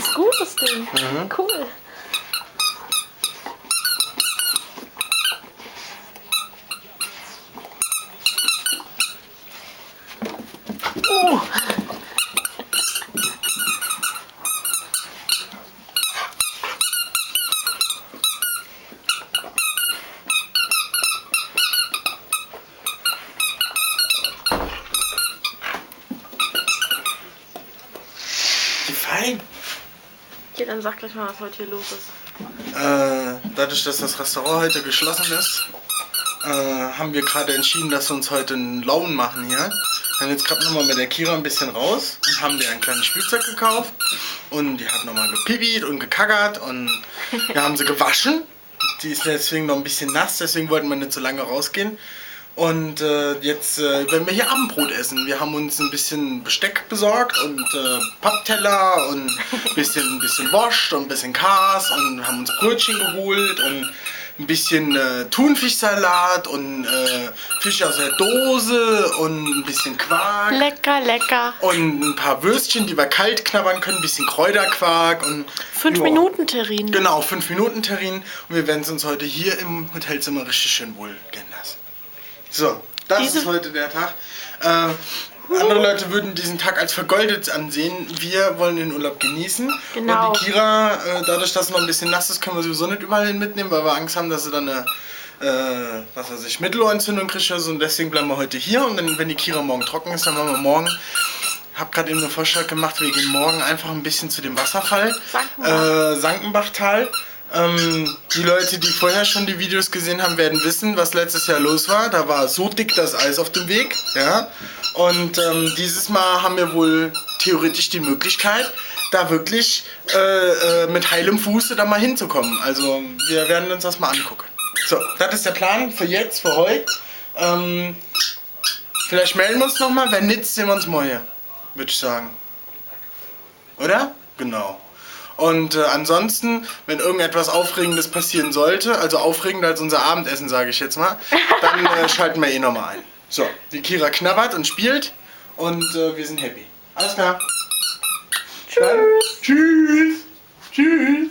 ist gut, das Ding. Cool. Oh. Fein. Okay, dann sag gleich mal, was heute hier los ist. Dadurch, dass das Restaurant heute geschlossen ist, haben wir gerade entschieden, dass wir uns heute einen Lauen machen hier. Wir haben jetzt gerade nochmal mit der Kira ein bisschen raus und haben dir ein kleines Spielzeug gekauft. Und die hat nochmal gepipit und gekackert und wir haben sie gewaschen. Die ist deswegen noch ein bisschen nass, deswegen wollten wir nicht so lange rausgehen. Und jetzt werden wir hier Abendbrot essen. Wir haben uns ein bisschen Besteck besorgt und Pappteller und ein bisschen Wurst und ein bisschen Kas und haben uns Brötchen geholt und ein bisschen Thunfischsalat und Fisch aus der Dose und ein bisschen Quark. Lecker, lecker. Und ein paar Würstchen, die wir kalt knabbern können, ein bisschen Kräuterquark und 5-Minuten-Terrine. Genau, 5-Minuten-Terrine. Und wir werden es uns heute hier im Hotelzimmer richtig schön wohl gehen lassen. So, das ist heute der Tag. Andere Leute würden diesen Tag als vergoldet ansehen. Wir wollen den Urlaub genießen. Genau. Und die Kira, dadurch, dass es noch ein bisschen nass ist, können wir sowieso nicht überall hin mitnehmen, weil wir Angst haben, dass sie dann eine Mittelohrentzündung kriegt oder so. Und deswegen bleiben wir heute hier. Und dann, wenn die Kira morgen trocken ist, dann machen wir morgen. Ich habe gerade eben einen Vorschlag gemacht, wir gehen morgen einfach ein bisschen zu dem Wasserfall. Sankenbachtal. Die Leute, die vorher schon die Videos gesehen haben, werden wissen, was letztes Jahr los war. Da war so dick das Eis auf dem Weg. Ja? Und dieses Mal haben wir wohl theoretisch die Möglichkeit, da wirklich mit heilem Fuße da mal hinzukommen. Also wir werden uns das mal angucken. So, das ist der Plan für jetzt, für heute. Vielleicht melden wir uns nochmal, wenn nicht, sehen wir uns morgen, würde ich sagen. Oder? Genau. Und ansonsten, wenn irgendetwas Aufregendes passieren sollte, also aufregender als unser Abendessen, sage ich jetzt mal, dann schalten wir nochmal ein. So, die Kira knabbert und spielt und wir sind happy. Alles klar. Tschüss. Dann, tschüss. Tschüss.